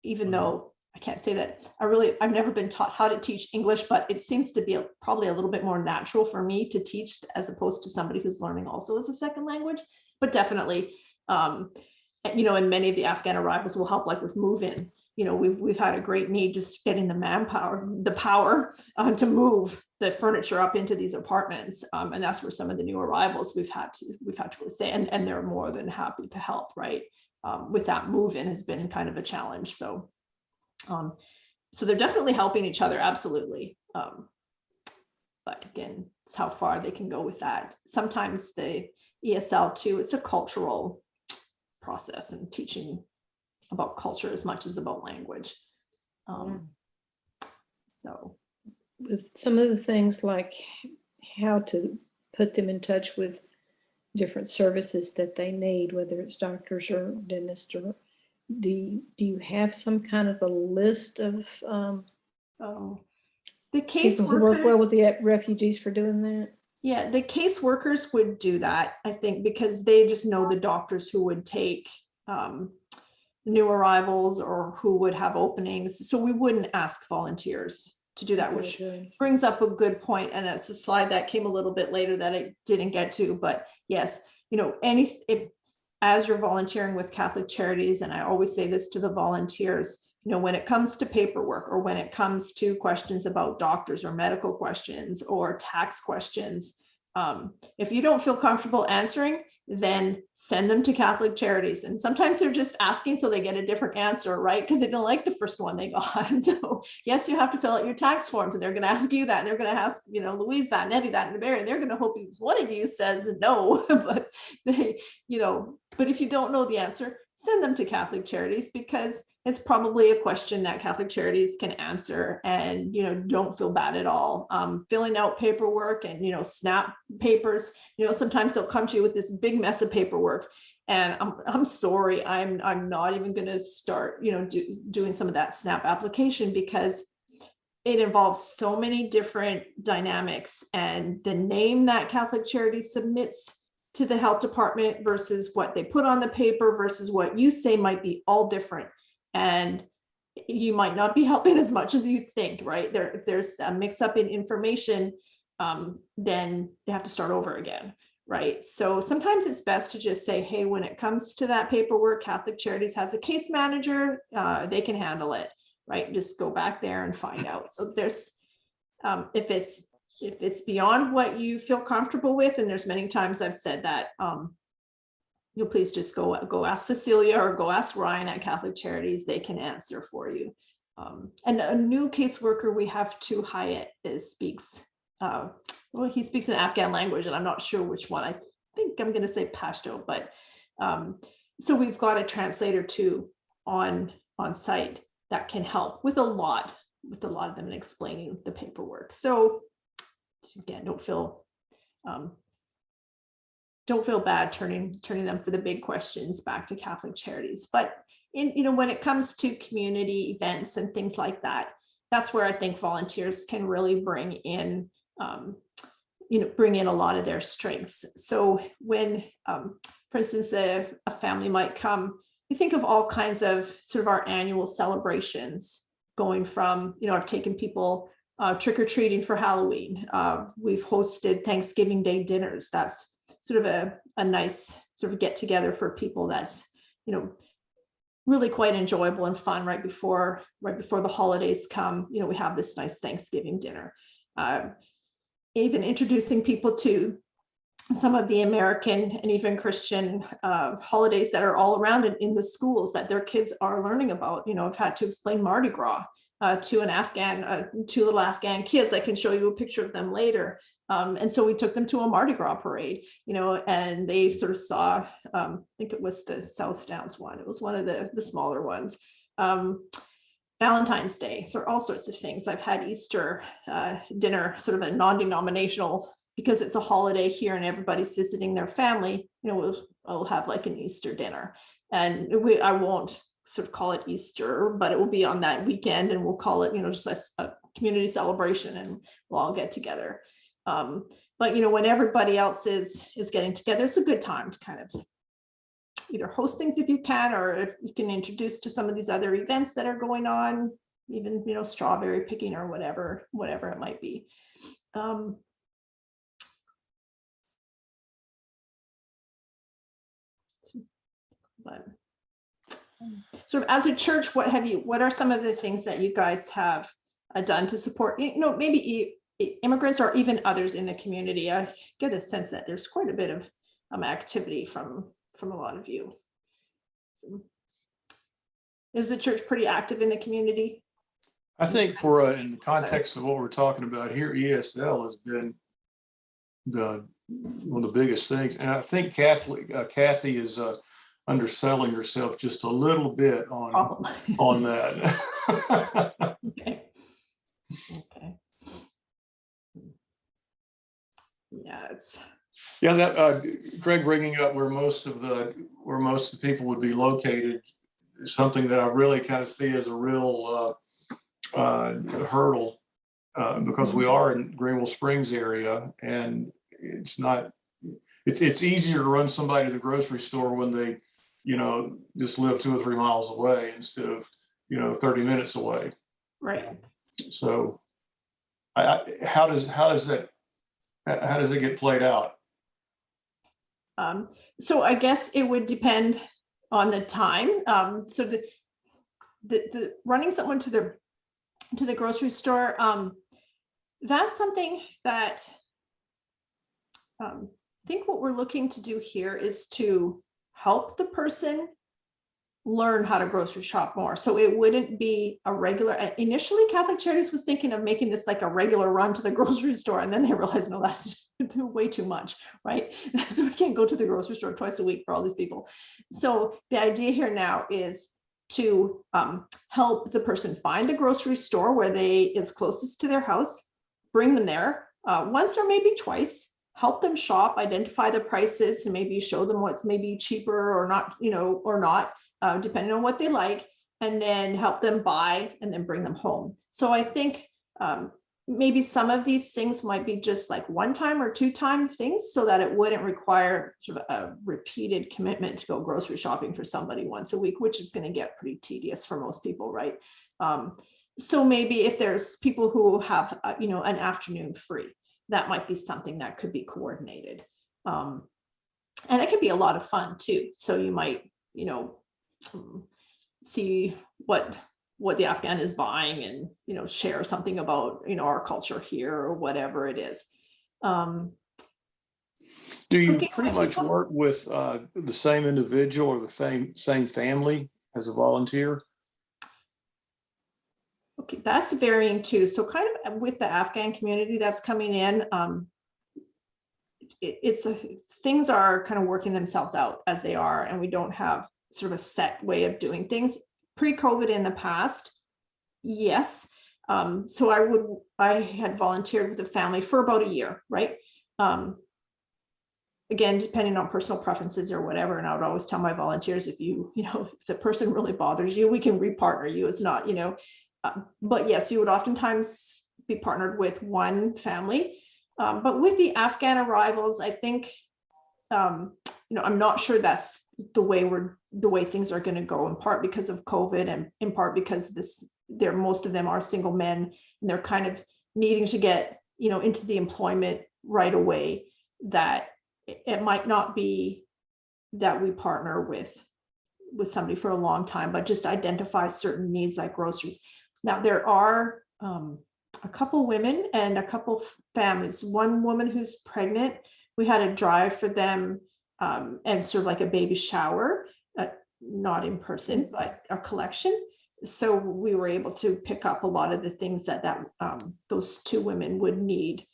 even though I can't say that I've never been taught how to teach English, but it seems to be probably a little bit more natural for me to teach as opposed to somebody who's learning also as a second language. But definitely, and many of the Afghan arrivals will help, like with move-in. We've had a great need just getting the power to move the furniture up into these apartments, and that's where some of the new arrivals we've had to say, and they're more than happy to help, right? With that move-in has been kind of a challenge. So they're definitely helping each other, absolutely. But again, it's how far they can go with that. Sometimes the ESL too, it's a cultural process and teaching about culture as much as about language. So with some of the things like how to put them in touch with different services that they need, whether it's doctors or dentists, or do you have some kind of a list of Oh, the people who work well caseworkers, with the refugees for doing that? yeah, the caseworkers would do that, I think, because they just know the doctors who would take new arrivals or who would have openings. So we wouldn't ask volunteers to do that, Okay, which good. brings up a good point. And it's a slide that came a little bit later that I didn't get to, but yes, you know, as you're volunteering with Catholic Charities, and I always say this to the volunteers, you know, when it comes to paperwork, or when it comes to questions about doctors or medical questions or tax questions, if you don't feel comfortable answering, then send them to Catholic Charities. And sometimes they're just asking so they get a different answer, right? Because they don't like the first one they got. And so yes, you have to fill out your tax forms, and they're going to ask you that, and they're going to ask, you know, Louise that, and Eddie that, and Mary, and they're going to hope one of you says no. But they, you know, but if you don't know the answer, send them to Catholic Charities, because it's probably a question that Catholic Charities can answer. And, you know, don't feel bad at all. Filling out paperwork and, you know, SNAP papers, you know, sometimes they'll come to you with this big mess of paperwork. And I'm sorry, I'm not even going to start, you know, doing some of that SNAP application, because it involves so many different dynamics, and the name that Catholic Charities submits to the health department versus what they put on the paper versus what you say might be all different. And you might not be helping as much as you think, right? If there's a mix up in information, then they have to start over again, right? So sometimes it's best to just say, hey, when it comes to that paperwork, Catholic Charities has a case manager, they can handle it, right? Just go back there and find out. So there's, if it's beyond what you feel comfortable with, and there's many times I've said that, you'll please just go ask Cecilia or go ask Ryan at Catholic Charities. They can answer for you. And a new caseworker we have to Hyatt speaks, well, he speaks an Afghan language, and I'm not sure which one. I think I'm going to say Pashto, but so we've got a translator too on site that can help with a lot of them and explaining the paperwork. So again, don't feel bad turning them for the big questions back to Catholic Charities. But when it comes to community events and things like that, that's where I think volunteers can really bring in a lot of their strengths. So when, for instance, a family might come, you think of all kinds of sort of our annual celebrations, going from, I've taken people trick-or-treating for Halloween. We've hosted Thanksgiving Day dinners. That's sort of a nice sort of get together for people that's, really quite enjoyable and fun right before the holidays come. We have this nice Thanksgiving dinner. Even introducing people to some of the American and even Christian holidays that are all around in the schools that their kids are learning about. I've had to explain Mardi Gras to two little Afghan kids. I can show you a picture of them later. And so we took them to a Mardi Gras parade, and they sort of saw, I think it was the South Downs one. It was one of the smaller ones. Valentine's Day, so all sorts of things. I've had Easter dinner, sort of a non-denominational, because it's a holiday here and everybody's visiting their family. We'll have like an Easter dinner, and I won't sort of call it Easter, but it will be on that weekend, and we'll call it, just a community celebration, and we'll all get together. But when everybody else is getting together, it's a good time to kind of either host things if you can, or if you can introduce to some of these other events that are going on, even strawberry picking or whatever it might be. But sort of as a church, what are some of the things that you guys have done to support, maybe immigrants or even others in the community? I get a sense that there's quite a bit of activity from a lot of you. So, is the church pretty active in the community? I think for in the context of what we're talking about here, ESL has been one of the biggest things, and I think Kathy is underselling herself just a little bit on that. Okay. Yeah, it's, Yeah, that Greg bringing up where most of the people would be located is something that I really kind of see as a real hurdle because we are in Greenville Springs area, and it's not. It's easier to run somebody to the grocery store when they, just live 2 or 3 miles away instead of 30 minutes away. right. So, how does it get played out? So I guess it would depend on the time. So the running someone to the grocery store, that's something that I think what we're looking to do here is to help the person learn how to grocery shop more. So it wouldn't be a regular, initially Catholic Charities was thinking of making this like a regular run to the grocery store. And then they realized, no, that's way too much, right? So we can't go to the grocery store twice a week for all these people. So the idea here now is to help the person find the grocery store where they is closest to their house, bring them there once or maybe twice, help them shop, identify the prices, and maybe show them what's maybe cheaper or not, or not, depending on what they like, and then help them buy and then bring them home. So I think maybe some of these things might be just like 1-time or 2-time things so that it wouldn't require sort of a repeated commitment to go grocery shopping for somebody once a week, which is going to get pretty tedious for most people, right? So maybe if there's people who have, an afternoon free, that might be something that could be coordinated. And it can be a lot of fun too. So you might, see what the Afghan is buying and, share something about, our culture here or whatever it is. Do you pretty much work with the same individual or the same family as a volunteer? Okay, that's varying too. So kind of with the Afghan community that's coming in, things are kind of working themselves out as they are, and we don't have sort of a set way of doing things. Pre-COVID in the past, yes. So I had volunteered with a family for about a year, right? Again, depending on personal preferences or whatever. And I would always tell my volunteers, if if the person really bothers you, we can repartner you. It's not, but yes, you would oftentimes be partnered with one family. But with the Afghan Arrivals, I think, I'm not sure that's the way things are going to go, in part because of COVID and in part because most of them are single men and they're kind of needing to get, into the employment right away, that it might not be that we partner with somebody for a long time, but just identify certain needs like groceries. Now there are a couple women and a couple families. One woman who's pregnant, we had a drive for them and sort of like a baby shower, not in person, but a collection. So we were able to pick up a lot of the things that those 2 women would need,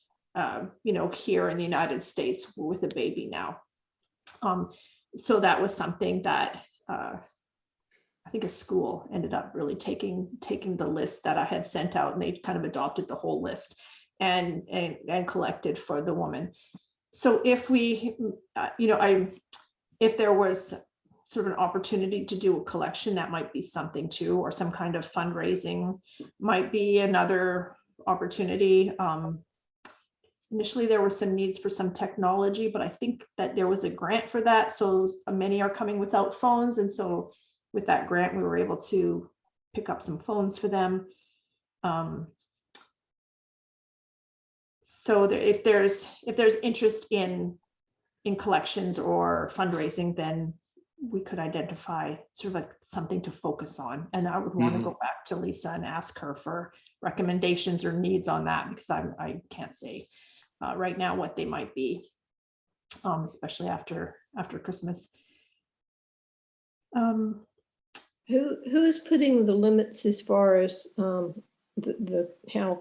here in the United States with a baby now. So that was something that I think a school ended up really taking the list that I had sent out, and they kind of adopted the whole list and collected for the woman. So if we, if there was sort of an opportunity to do a collection, that might be something too, or some kind of fundraising might be another opportunity. Initially, there were some needs for some technology, but I think that there was a grant for that. So many are coming without phones. And so with that grant, we were able to pick up some phones for them. So if there's interest in collections or fundraising, then we could identify sort of like something to focus on. And I would want to go back to Lisa and ask her for recommendations or needs on that, because I can't say right now what they might be, especially after Christmas. Who's putting the limits as far as how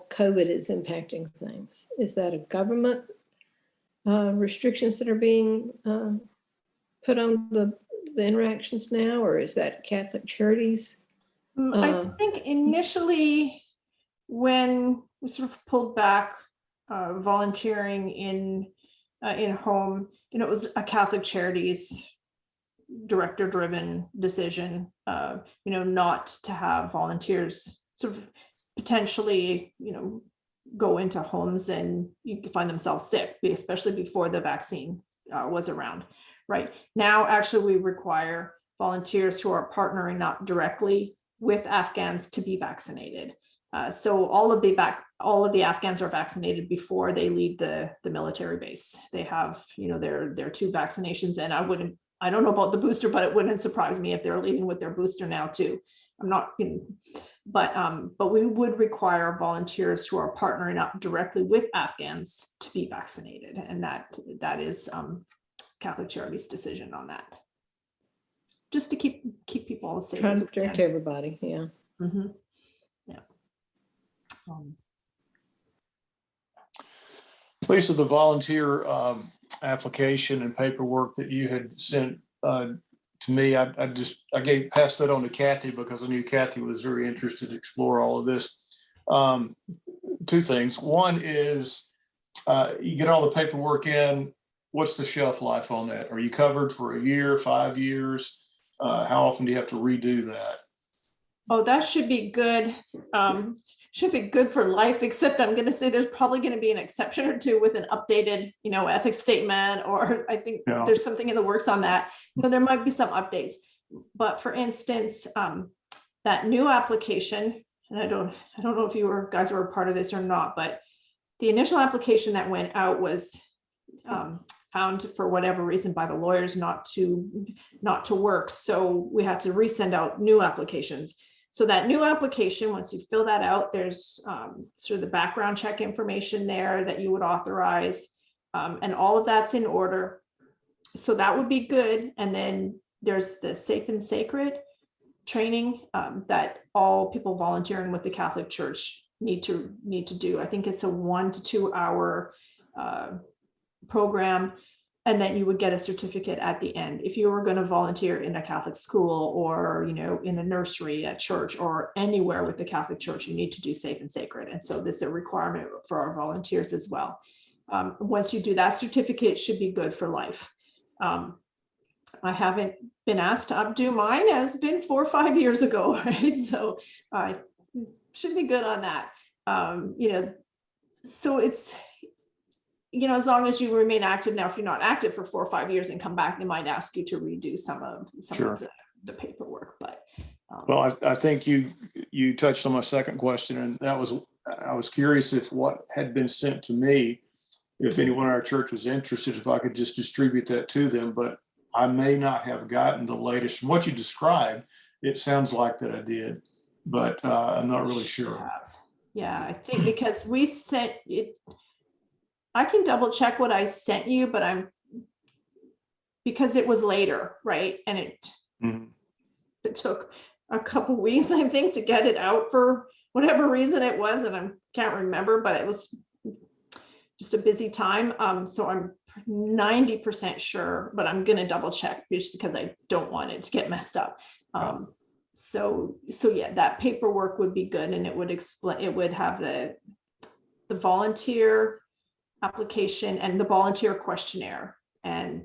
COVID is impacting things? Is that a government restrictions that are being put on the interactions now, or is that Catholic Charities? I think initially when we sort of pulled back volunteering in in home. You know, it was a Catholic Charities director-driven decision, you know, not to have volunteers sort of potentially, you know, go into homes and you can find themselves sick, especially before the vaccine was around. Right now, actually, we require volunteers who are partnering up directly with Afghans to be vaccinated. So all of the Afghans are vaccinated before they leave the military base. They have, you know, their 2 vaccinations, and I don't know about the booster, but it wouldn't surprise me if they're leaving with their booster now too. I'm not, you know, but we would require volunteers who are partnering up directly with Afghans to be vaccinated, and that is Catholic Charities' decision on that. Just to keep people safe. Trying to protect everybody, yeah. Mm-hmm. Yeah. Lisa, the volunteer application and paperwork that you had sent to me, I passed that on to Kathy because I knew Kathy was very interested to explore all of this. 2 things. One is you get all the paperwork in. What's the shelf life on that? Are you covered for a year, 5 years? How often do you have to redo that? Oh, that should be good. Should be good for life, except I'm going to say there's probably going to be an exception or 2 with an updated, you know, ethics statement, or I think there's something in the works on that. You know, there might be some updates, but for instance, that new application, and I don't know if you guys were a part of this or not, but the initial application that went out was found for whatever reason by the lawyers not to work. So we had to resend out new applications. So that new application, once you fill that out, there's sort of the background check information there that you would authorize, and all of that's in order. So that would be good. And then there's the safe and sacred training that all people volunteering with the Catholic Church need to do. I think it's a 1 to 2 hour program, and then you would get a certificate at the end. If you were going to volunteer in a Catholic school, or, you know, in a nursery at church, or anywhere with the Catholic Church, you need to do safe and sacred. And so this is a requirement for our volunteers as well. Once you do that, certificate should be good for life. I haven't been asked to updo mine. It has been 4 or 5 years ago, right? So I should be good on that. You know, so it's, you know, as long as you remain active. Now, if you're not active for 4 or 5 years and come back, they might ask you to redo some of the paperwork. But well, I think you touched on my second question, and that was, I was curious if what had been sent to me, if anyone in our church was interested, if I could just distribute that to them. But I may not have gotten the latest. From what you described, it sounds like that I did, but I'm not really sure. Yeah, I think because we sent it. I can double check what I sent you, but because it was later, right? And it took a couple weeks, I think, to get it out for whatever reason it was, and I can't remember, but it was just a busy time. So I'm 90% sure, but I'm going to double check just because I don't want it to get messed up. So yeah, that paperwork would be good, and it would explain. It would have the volunteer application and the volunteer questionnaire, and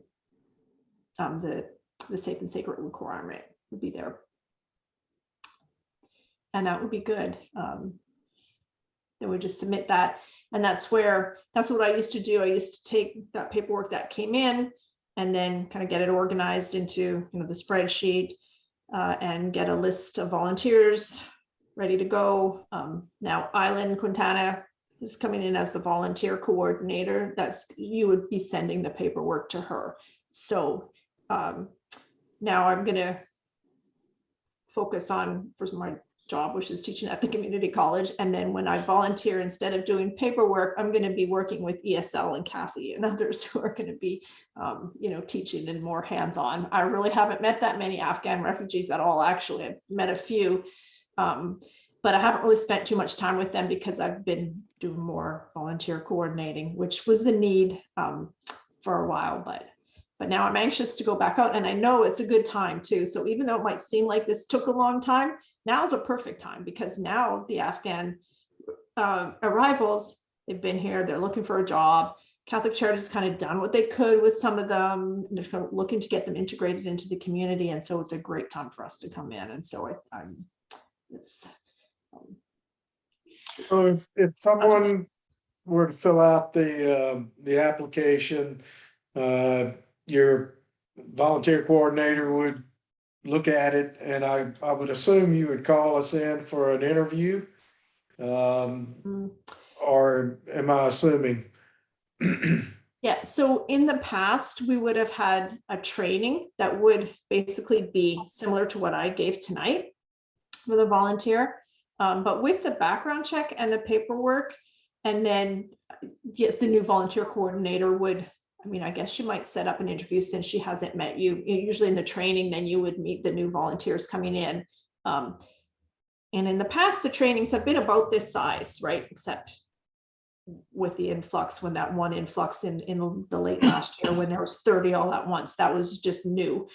the safe and sacred requirement would be there, and that would be good. Then we just submit that, and that's what I used to do. I used to take that paperwork that came in and then kind of get it organized into, you know, the spreadsheet, and get a list of volunteers ready to go. Now Island Quintana is coming in as the volunteer coordinator. You would be sending the paperwork to her. So now I'm going to focus on first my job, which is teaching at the community college. And then when I volunteer, instead of doing paperwork, I'm going to be working with ESL and Kathy and others who are going to be, you know, teaching and more hands-on. I really haven't met that many Afghan refugees at all. Actually, I've met a few, but I haven't really spent too much time with them because I've been doing more volunteer coordinating, which was the need for a while. But now I'm anxious to go back out, and I know it's a good time too. So even though it might seem like this took a long time, now is a perfect time, because now the Afghan arrivals, they've been here, they're looking for a job, Catholic Charities kind of done what they could with some of them. And they're kind of looking to get them integrated into the community. And so it's a great time for us to come in. And so it's, So if someone were to fill out the application, your volunteer coordinator would look at it, and I would assume you would call us in for an interview. Or am I assuming? yeah. So in the past, we would have had a training that would basically be similar to what I gave tonight with a volunteer. But with the background check and the paperwork, and then yes, the new volunteer coordinator would, I mean, I guess she might set up an interview since she hasn't met you. Usually in the training, then you would meet the new volunteers coming in. And in the past, the trainings have been about this size, right? Except with the influx, when that one influx in the late last year, when there was 30 all at once, that was just new.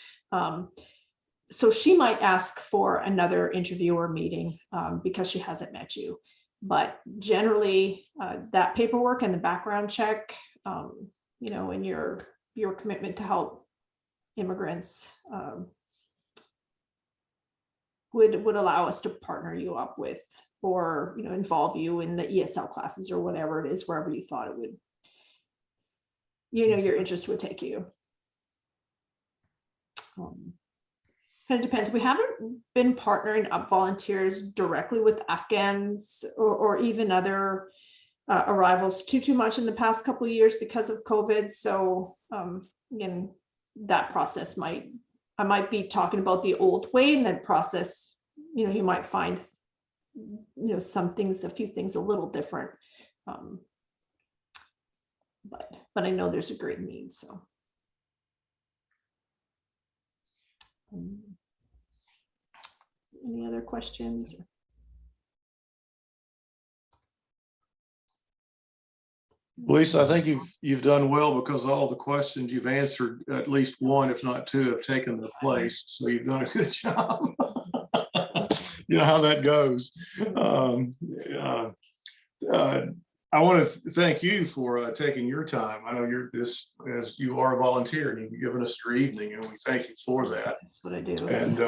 So she might ask for another interview or meeting because she hasn't met you. But generally, that paperwork and the background check, you know, and your commitment to help immigrants would allow us to partner you up with, or, you know, involve you in the ESL classes or whatever it is, wherever you thought it would, you know, your interest would take you. Kind of depends. We haven't been partnering up volunteers directly with Afghans or even other arrivals too much in the past couple of years because of COVID. So again, that process I might be talking about the old way, and that process, you know, you might find, you know, a few things a little different. But I know there's a great need, so. Any other questions? Lisa, I think you've done well, because all the questions you've answered, at least one, if not two, have taken their place. So you've done a good job. You know how that goes. I want to thank you for taking your time. I know you're this, as you are a volunteer, and you've given us your evening, and we thank you for that. That's what I do. And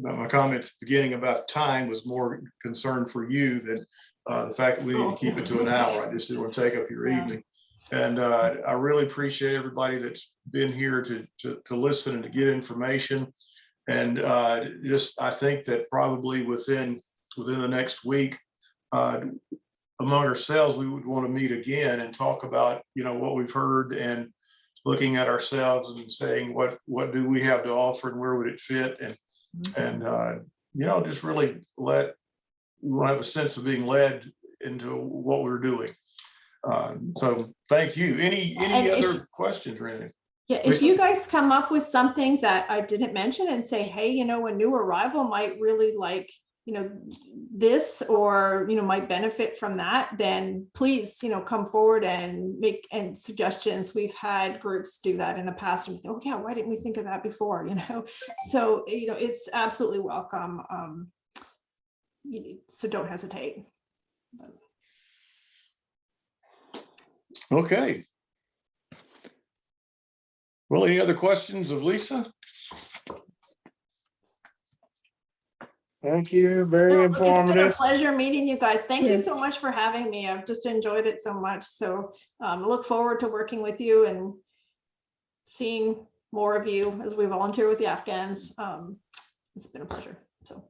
my comments at the beginning about time was more concerned for you than the fact that we need to keep it to an hour. I just didn't want to take up your evening. And I really appreciate everybody that's been here to listen and to get information. And I think that probably within the next week, among ourselves, we would want to meet again and talk about, you know, what we've heard, and looking at ourselves and saying what do we have to offer and where would it fit, and you know, just really we want to have a sense of being led into what we're doing. So thank you. Any other questions or anything? Yeah, if you guys come up with something that I didn't mention and say, hey, you know, a new arrival might really like, you know, this, or, you know, might benefit from that, then please, you know, come forward and make suggestions. We've had groups do that in the past. And oh yeah, why didn't we think of that before? You know, so, you know, it's absolutely welcome. So don't hesitate. Okay. Well, any other questions of Lisa? Thank you. Very informative. It's been a pleasure meeting you guys. Thank you Yes. so much for having me. I've just enjoyed it so much. So I look forward to working with you and seeing more of you as we volunteer with the Afghans. It's been a pleasure. So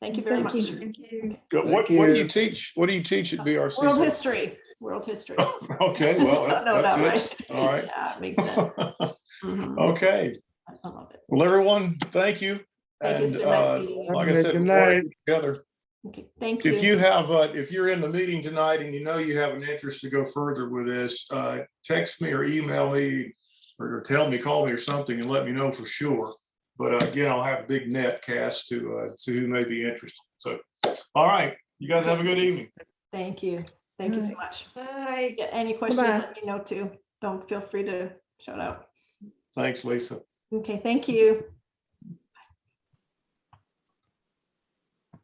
thank you very Thank much. you. Thank you. What do you teach? What do you teach at BRC? World history. World history. Okay, well, that fits. Right? All right. Yeah, it makes sense. Mhm. Okay. I love it. Well, everyone, thank you. Thank you. It's And been nice meeting you. like I said, Good before I night. get together, Okay, thank you. if you have, if you're in the meeting tonight and you know you have an interest to go further with this, text me or email me, or tell me, call me or something, and let me know for sure. But again, I'll have a big net cast to who may be interested. So, all right, you guys have a good evening. Thank you. Thank you so Bye. much. Bye. Yeah, any questions, Bye. let me know too. Don't feel free to shout out. Thanks, Lisa. Okay, thank you.